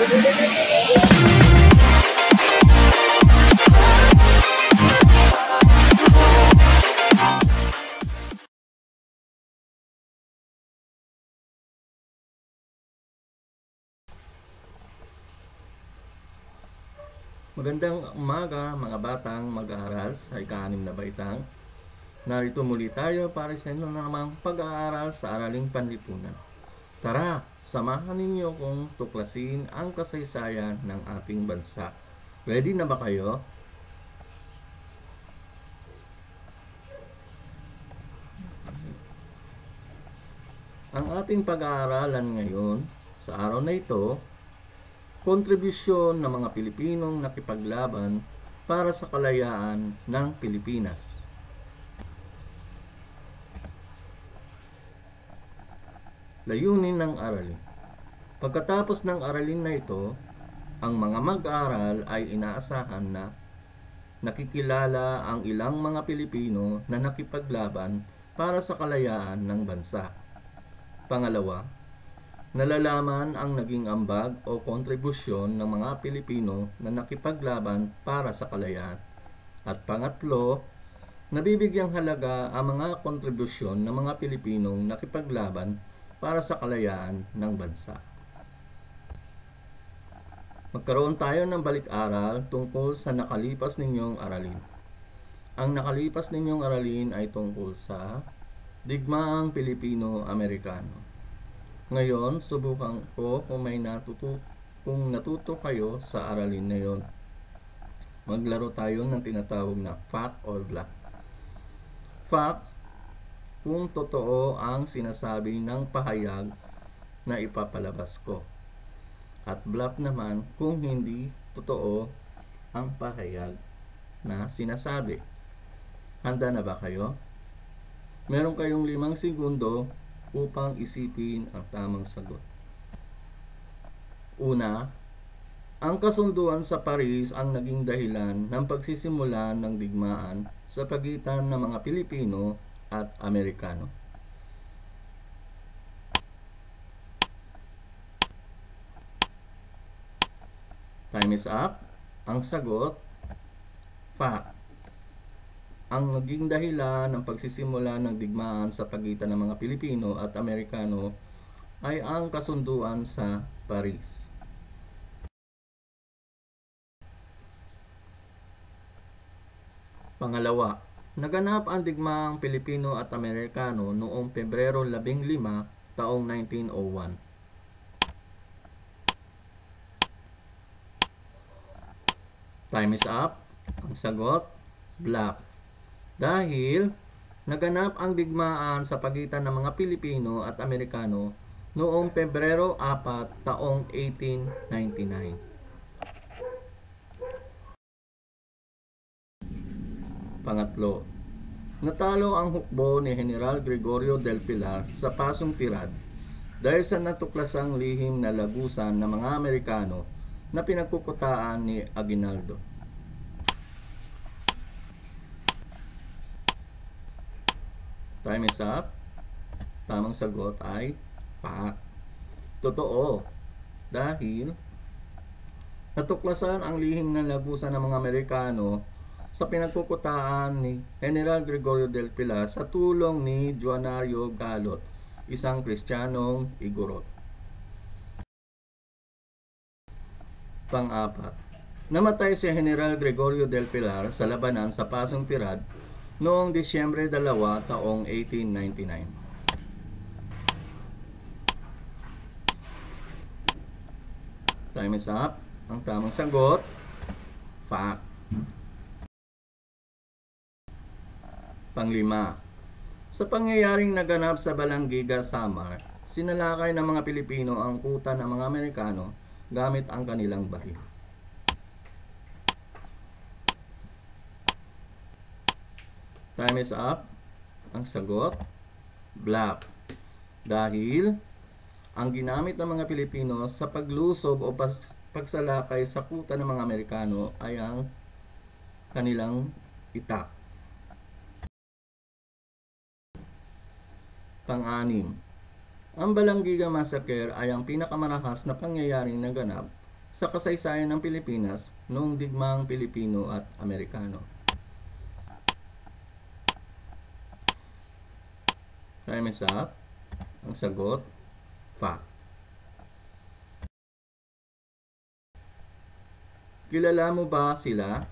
Magandang umaga mga batang mag-aaral sa ika-6 na baitang. Narito muli tayo para sa inyo namang pag-aaral sa Araling Panlipunan. Tara, samahan ninyo kong tuklasin ang kasaysayan ng ating bansa. Ready na ba kayo? Ang ating pag-aaralan ngayon sa araw na ito, kontribusyon ng mga Pilipinong nakipaglaban para sa kalayaan ng Pilipinas. Layunin ng aralin. Pagkatapos ng aralin na ito, ang mga mag-aaral ay inaasahan na nakikilala ang ilang mga Pilipino na nakipaglaban para sa kalayaan ng bansa. Pangalawa, nalalaman ang naging ambag o kontribusyon ng mga Pilipino na nakipaglaban para sa kalayaan. At pangatlo, nabibigyang halaga ang mga kontribusyon ng mga Pilipinong nakipaglaban para sa kalayaan ng bansa. Magkaroon tayo ng balik-aral tungkol sa nakalipas ninyong aralin. Ang nakalipas ninyong aralin ay tungkol sa digmaang Pilipino-Amerikano. Ngayon, subukan ko kung natuto kayo sa aralin na yon. Maglaro tayo ng tinatawag na fact or bluff. Fact, kung totoo ang sinasabi ng pahayag na ipapalabas ko. At bluff naman kung hindi totoo ang pahayag na sinasabi. Handa na ba kayo? Meron kayong 5 segundo upang isipin ang tamang sagot. Una, ang kasunduan sa Paris ang naging dahilan ng pagsisimula ng digmaan sa pagitan ng mga Pilipino at Amerikano. Time is up. Ang sagot, fact. Ang naging dahilan ng pagsisimula ng digmaan sa pagitan ng mga Pilipino at Amerikano ay ang kasunduan sa Paris. Pangalawa, naganap ang digmaang Pilipino at Amerikano noong Pebrero 15, taong 1901. Time is up. Ang sagot, bluff. Dahil naganap ang digmaan sa pagitan ng mga Pilipino at Amerikano noong Pebrero 4, taong 1899. Pangatlo, natalo ang hukbo ni General Gregorio del Pilar sa Pasong Tirad dahil sa natuklasang lihim na lagusan ng mga Amerikano na pinagkukutaan ni Aguinaldo. Time is up. Tamang sagot ay fact. Totoo. Dahil natuklasan ang lihim na lagusan ng mga Amerikano sa pinagkukutaan ni General Gregorio del Pilar sa tulong ni Juanario Galot, isang Kristiyanong Igorot. Pang-apat, namatay si General Gregorio del Pilar sa labanan sa Pasong Tirad noong Disyembre 2, taong 1899. Time is up. Ang tamang sagot, fact. Panglima, sa pangyayaring naganap sa Balanggiga, Samar, sinalakay ng mga Pilipino ang kuta ng mga Amerikano gamit ang kanilang baril. Time is up. Ang sagot, bluff. Dahil ang ginamit ng mga Pilipino sa paglusob o pagsalakay sa kuta ng mga Amerikano ay ang kanilang itak. Pang-anim, ang Balanggiga Massacre ay ang pinakamarahas na pangyayaring naganap sa kasaysayan ng Pilipinas noong digmaang Pilipino at Amerikano? Time is up. Ang sagot, fact. Kilala mo ba sila?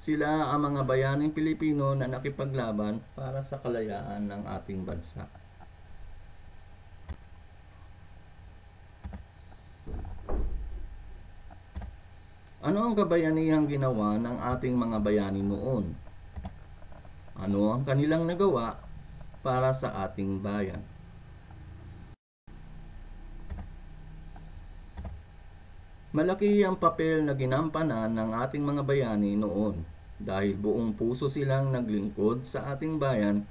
Sila ang mga bayaning Pilipino na nakipaglaban para sa kalayaan ng ating bansa. Ano ang kabayanihang ginawa ng ating mga bayani noon? Ano ang kanilang nagawa para sa ating bayan? Malaki ang papel na ginampanan ng ating mga bayani noon dahil buong puso silang naglingkod sa ating bayan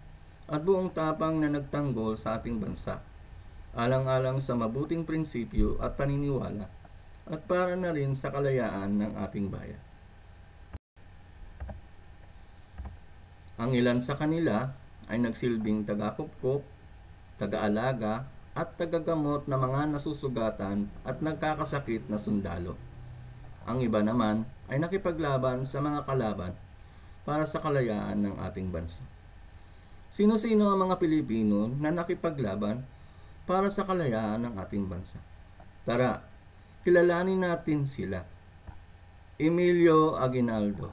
at buong tapang na nagtanggol sa ating bansa, alang-alang sa mabuting prinsipyo at paniniwala at para na rin sa kalayaan ng ating bayan. Ang ilan sa kanila ay nagsilbing taga-kupkop, taga-alaga at tagagamot na mga nasusugatan at nagkakasakit na sundalo. Ang iba naman ay nakipaglaban sa mga kalaban para sa kalayaan ng ating bansa. Sino-sino ang mga Pilipino na nakipaglaban para sa kalayaan ng ating bansa? Tara, kilalanin natin sila. Emilio Aguinaldo.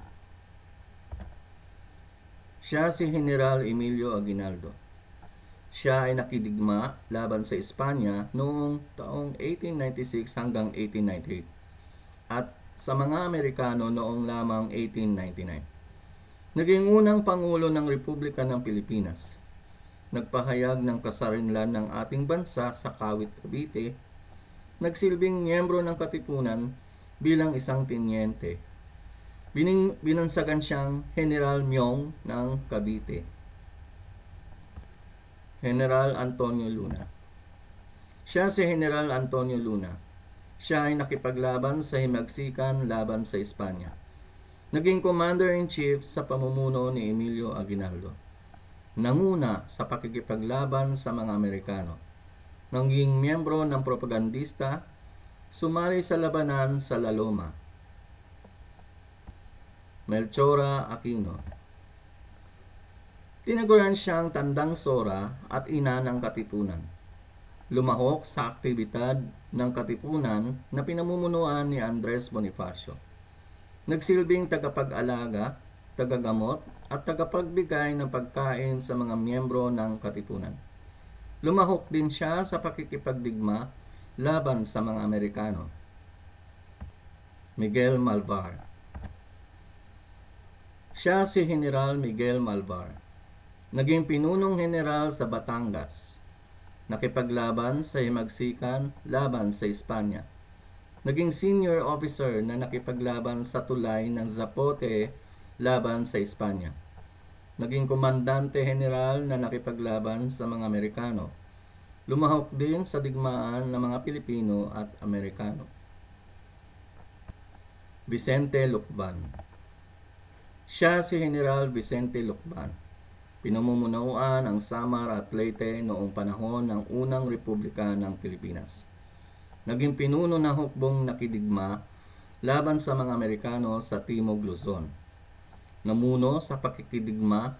Siya si General Emilio Aguinaldo. Siya ay nakidigma laban sa Espanya noong taong 1896 hanggang 1898 at sa mga Amerikano noong lamang 1899. Naging unang Pangulo ng Republika ng Pilipinas. Nagpahayag ng kasarinlan ng ating bansa sa Kawit, Cavite. Nagsilbing miyembro ng Katipunan bilang isang tinyente. Binansagan siyang General Myong ng Cavite. General Antonio Luna. Siya si General Antonio Luna. Siya ay nakipaglaban sa himagsikan laban sa Espanya. Naging Commander-in-Chief sa pamumuno ni Emilio Aguinaldo. Nanguna sa pakikipaglaban sa mga Amerikano. Naging miyembro ng propagandista, sumali sa labanan sa La Loma. Melchora Aquino. Tinaguran siyang Tandang Sora at ina ng Katipunan. Lumahok sa aktibidad ng Katipunan na pinamumunuan ni Andres Bonifacio. Nagsilbing tagapag-alaga, tagagamot at tagapagbigay ng pagkain sa mga miyembro ng Katipunan. Lumahok din siya sa pakikipagdigma laban sa mga Amerikano. Miguel Malvar. Siya si General Miguel Malvar. Naging pinunong general sa Batangas. Nakipaglaban sa himagsikan laban sa Espanya. Naging senior officer na nakipaglaban sa tulay ng Zapote laban sa Espanya. Naging komandante general na nakipaglaban sa mga Amerikano. Lumahok din sa digmaan ng mga Pilipino at Amerikano. Vicente Lucban. Siya si General Vicente Lucban. Pinamumunuan ang Samar at Leyte noong panahon ng unang Republika ng Pilipinas. Naging pinuno ng hukbong nakidigma laban sa mga Amerikano sa Timog Luzon. Namuno sa pakikidigma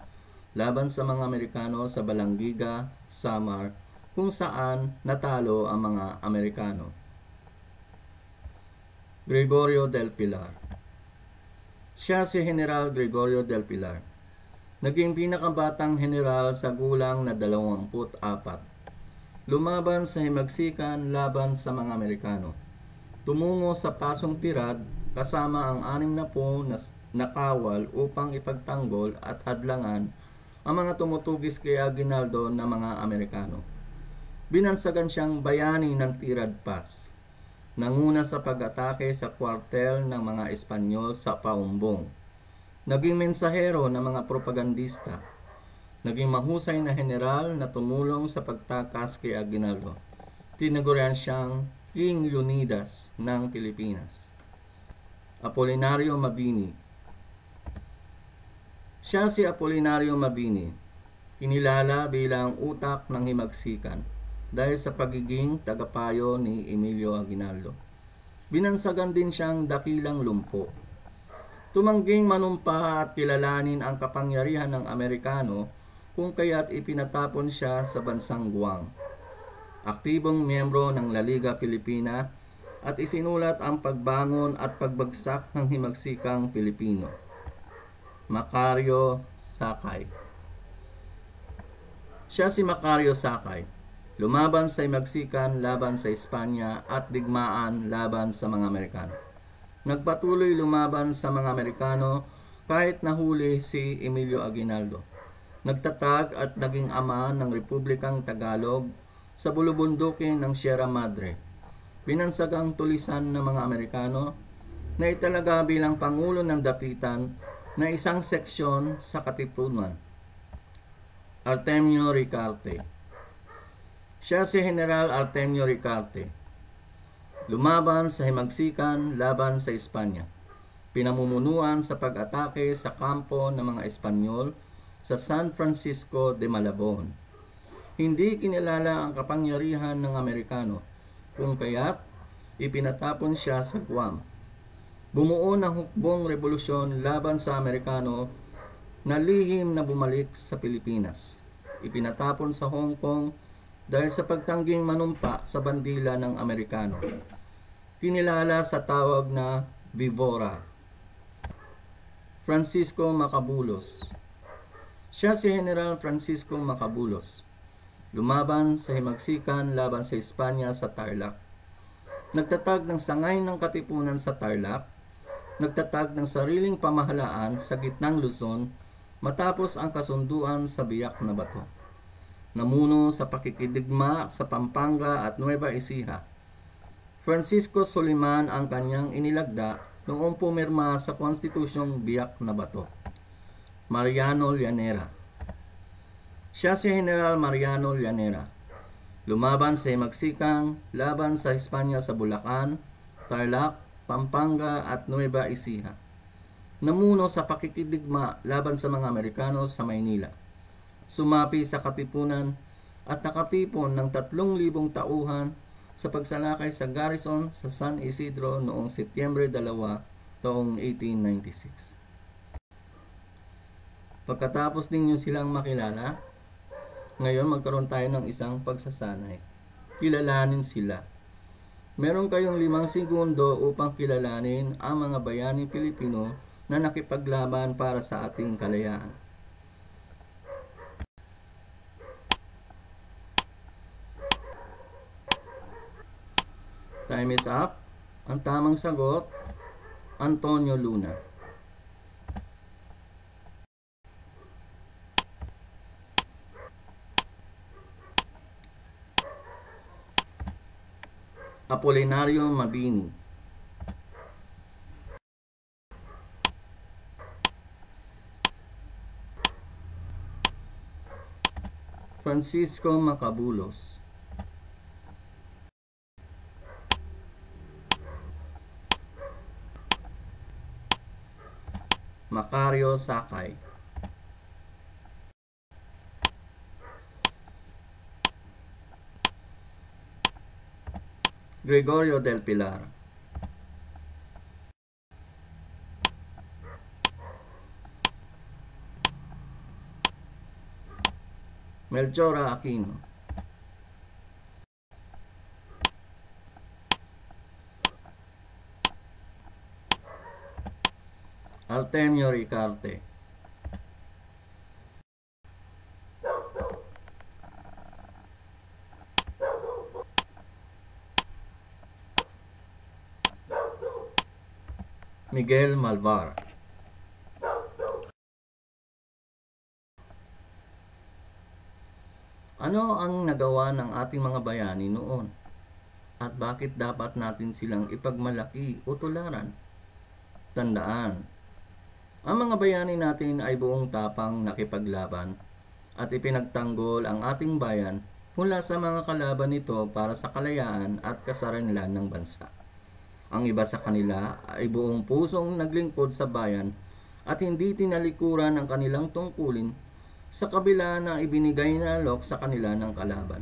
laban sa mga Amerikano sa Balangiga, Samar, kung saan natalo ang mga Amerikano. Gregorio del Pilar. Siya si General Gregorio del Pilar. Naging pinakabatang general sa gulang na 24. Lumaban sa himagsikan laban sa mga Amerikano. Tumungo sa Pasong Tirad kasama ang 60 na nakawal upang ipagtanggol at hadlangan ang mga tumutugis kay Aguinaldo na mga Amerikano. Binansagan siyang bayani ng Tirad Pass. Nanguna sa pag-atake sa kwartel ng mga Espanyol sa Paumbong. Naging mensahero ng mga propagandista. Naging mahusay na general na tumulong sa pagtakas kay Aguinaldo. Tinagurian siyang King Leonidas ng Pilipinas. Apolinario Mabini. Siya si Apolinario Mabini. Kinilala bilang utak ng himagsikan dahil sa pagiging tagapayo ni Emilio Aguinaldo. Binansagan din siyang dakilang lumpo. Tumangging manumpa at kilalanin ang kapangyarihan ng Amerikano kung kaya't ipinatapon siya sa bansang Guam. Aktibong miyembro ng La Liga Filipina at isinulat ang pagbangon at pagbagsak ng himagsikang Pilipino. Macario Sakay. Siya si Macario Sakay. Lumaban sa himagsikan laban sa Espanya at digmaan laban sa mga Amerikano. Nagpatuloy lumaban sa mga Amerikano kahit nahuli si Emilio Aguinaldo. Nagtatag at naging ama ng Republikang Tagalog sa bulubundukin ng Sierra Madre. Binansagang tulisan ng mga Amerikano na italaga bilang Pangulo ng Dapitan na isang seksyon sa Katipunan. Artemio Ricarte. Siya si General Artemio Ricarte. Lumaban sa himagsikan laban sa Espanya. Pinamumunuan sa pag-atake sa kampo ng mga Espanyol sa San Francisco de Malabon. Hindi kinilala ang kapangyarihan ng Amerikano, kung kaya't ipinatapon siya sa Guam. Bumuo ng hukbong revolusyon laban sa Amerikano na lihim na bumalik sa Pilipinas. Ipinatapon sa Hong Kong dahil sa pagtangging manumpa sa bandila ng Amerikano. Kinilala sa tawag na Vivora. Francisco Macabulos. Siya si General Francisco Macabulos. Lumaban sa himagsikan laban sa Espanya sa Tarlac. Nagtatag ng sangay ng katipunan sa Tarlac. Nagtatag ng sariling pamahalaan sa gitnang Luzon matapos ang kasunduan sa Biak na Bato. Namuno sa pakikidigma sa Pampanga at Nueva Ecija. Francisco Soliman ang kanyang inilagda noong pumirma sa Konstitusyong Biak na Bato. Mariano Llanera. Siya si General Mariano Llanera. Lumaban sa himagsikang laban sa Espanya sa Bulacan, Tarlac, Pampanga at Nueva Ecija. Namuno sa pakikidigma laban sa mga Amerikano sa Maynila. Sumapi sa Katipunan at nakatipon ng 3,000 tauhan sa pagsalakay sa garrison sa San Isidro noong Setyembre 2, taong 1896. Pagkatapos ninyo silang makilala, ngayon magkaroon tayo ng isang pagsasanay. Kilalanin sila. Meron kayong 5 segundo upang kilalanin ang mga bayaning Pilipino na nakipaglaban para sa ating kalayaan. Time is up. Ang tamang sagot, Antonio Luna. Apolinario Mabini. Francisco Macabulos. Macario Sakay. Gregorio del Pilar. Melchora Aquino. Artemio Ricarte. Miguel Malvar. Ano ang nagawa ng ating mga bayani noon? At bakit dapat natin silang ipagmalaki o tularan? Tandaan, ang mga bayani natin ay buong tapang nakipaglaban at ipinagtanggol ang ating bayan mula sa mga kalaban nito para sa kalayaan at kasarinlan ng bansa. Ang iba sa kanila ay buong pusong naglingkod sa bayan at hindi tinalikuran ang kanilang tungkulin sa kabila na ibinigay na alok sa kanila ng kalaban.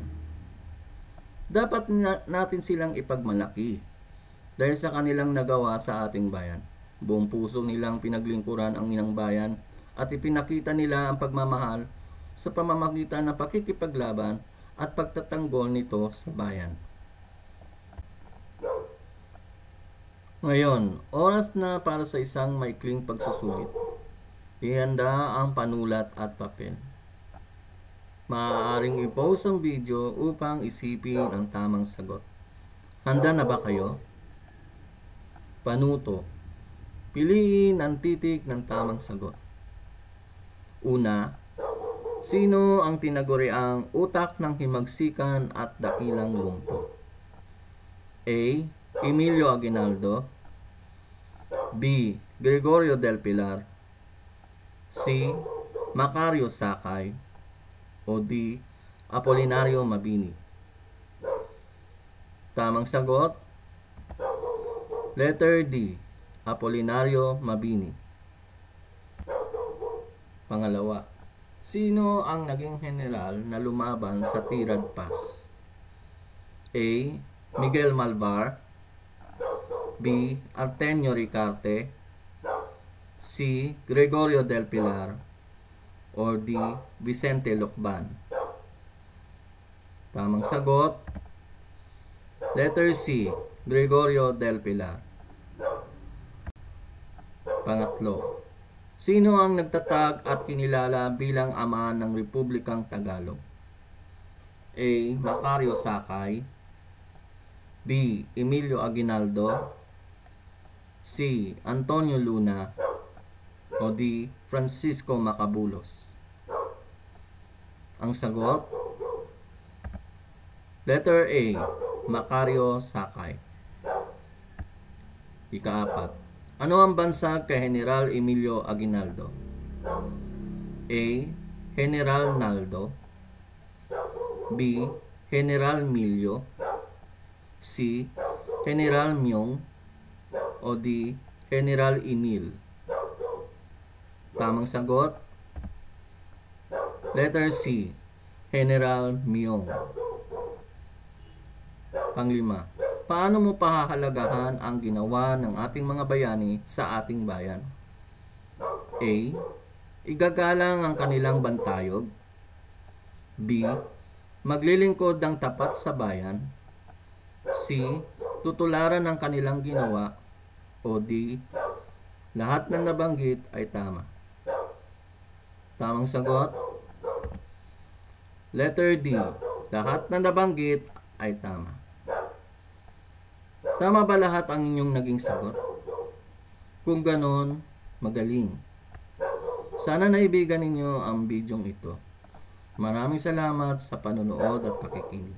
Dapat natin silang ipagmalaki dahil sa kanilang nagawa sa ating bayan. Buong puso nilang pinaglingkuran ang inang bayan at ipinakita nila ang pagmamahal sa pamamagitan ng pakikipaglaban at pagtatanggol nito sa bayan. Ngayon, oras na para sa isang maikling pagsusulit. Ihanda ang panulat at papel. Maaaring i-pause ang video upang isipin ang tamang sagot. Handa na ba kayo? Panuto. Piliin ang titik ng tamang sagot. Una, sino ang tinaguriang utak ng himagsikan at dakilang lumpo? A. Emilio Aguinaldo. B. Gregorio del Pilar. C. Macario Sakay. O D. Apolinario Mabini. Tamang sagot. Letter D. Apolinario Mabini. Pangalawa, sino ang naging general na lumaban sa Tirad Pass? A. Miguel Malvar. B. Artemio Ricarte. C. Gregorio del Pilar. Or D. Vicente Lucban. Tamang sagot. Letter C. Gregorio del Pilar. Pangatlo, sino ang nagtatag at kinilala bilang ama ng Republikang Tagalog? A. Macario Sakay. B. Emilio Aguinaldo. C. Antonio Luna. O D. Francisco Macabulos. Ang sagot? Letter A. Macario Sakay. Ikaapat, ano ang bansag kay General Emilio Aguinaldo? A. General Naldo. B. General Milio. C. General Myong. O D. General Emil. Tamang sagot? Letter C. General Myong. Panglima, paano mo pahahalagahan ang ginawa ng ating mga bayani sa ating bayan? A. Igagalang ang kanilang bantayog. B. Maglilingkod ng tapat sa bayan. C. Tutularan ang kanilang ginawa. O D. Lahat ng nabanggit ay tama. Tamang sagot? Letter D. Lahat ng nabanggit ay tama. Tama ba lahat ang inyong naging sagot? Kung ganon, magaling. Sana naibigan ninyo ang bidyong ito. Maraming salamat sa panonood at pakikinig.